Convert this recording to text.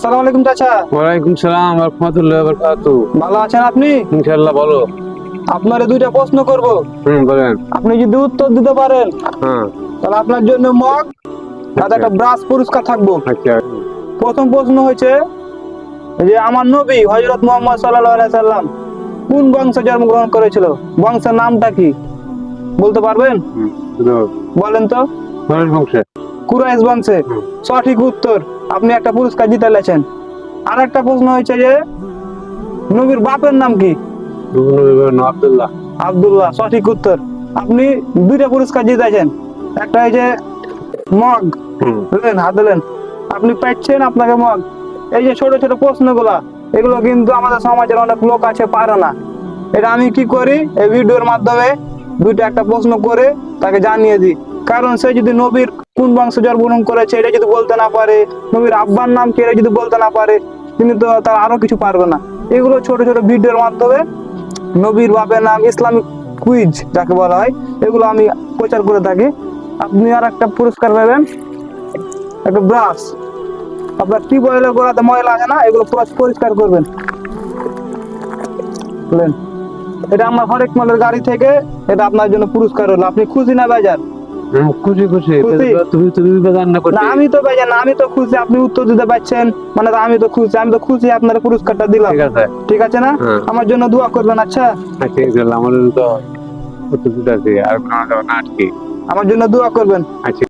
আসসালামু আলাইকুম চাচা। ওয়ালাইকুম সালাম রাহমাতুল্লাহি ওয়া বারাকাতুহু। ভালো আছেন আপনি? ইনশাআল্লাহ বলো। আপনারে দুইটা প্রশ্ন করব, বলেন। আপনি যদি উত্তর দিতে পারেন হ্যাঁ। তাহলে আপনার জন্য মগ আর আচ্ছা একটা ব্রাশ পুরস্কার থাকবো। আচ্ছা। প্রথম প্রশ্ন হচ্ছে যে আমার নবী হযরত মুহাম্মদ সাল্লাল্লাহু আলাইহি সাল্লাম কোন বংশে জন্মগ্রহণ করেছিল? বংশের নামটা কি বলতে পারবেন? তো বলেন তো। কোন বংশে? কুরাইশ বংশে। সঠিক উত্তর, আপনি একটা পুরস্কার জিতে লেছেন। আর একটা প্রশ্ন হচ্ছে যে নবীর বাপের নাম কি? আব্দুল্লাহ। আব্দুল্লাহ, সঠিক উত্তর। আপনি দুইটা পুরস্কার জিতেছেন। একটা এই যে মগ, বুঝলেন, হাত দিলেন, আপনি পাচ্ছেন আপনাকে মগ। এই যে ছোট ছোট প্রশ্নগুলা, এগুলো কিন্তু আমাদের সমাজের অনেক লোক আছে পারে না। এটা আমি কি করি, এই ভিডিওর মাধ্যমে দুইটা একটা প্রশ্ন করে তাকে জানিয়ে দিই। কারণ সে যদি নবীর কোন বংশে জন্মগ্রহণ করেছে এটা যদি বলতে না পারে, নবীর আব্বার নাম কি এটা যদি বলতে না পারে, তিনি তো তার আরো কিছু পারবে না। এগুলো ছোট ছোট ভিডিওর মাধ্যমে নবীর বাপের নাম, ইসলামিক কুইজ যাকে বলা হয়, এগুলো আমি প্রচার করে থাকি। আপনি আর একটা পুরস্কার পাবেন, একটা ব্রাশ। আপনার টিউবওয়েলের গোড়াতে ময়লা আছে না, এগুলো পুরো পরিষ্কার করবেন। বুঝলেন? এটা আমার হরেক মালের গাড়ি থেকে, এটা আপনার জন্য পুরস্কার হলো। আপনি খুশি না বাজার? খুশি খুশি। খুশি? তুমি বেজার না না করতে। আমি তো বাজার না, আমি তো খুশি। আপনি উত্তর দিতে পারছেন মানে তো আমি তো খুশি। আমি তো খুশি আপনার পুরস্কারটা দিলাম। ঠিক আছে। ঠিক আছে না? হ্যাঁ। আমার জন্য দোয়া করবেন। আচ্ছা, আচ্ছা ইনশাআল্লাহ আমাদের তো উত্তর দিতে আছে আর কোনো না আটকে। আমার জন্য দোয়া করবেন। আচ্ছা।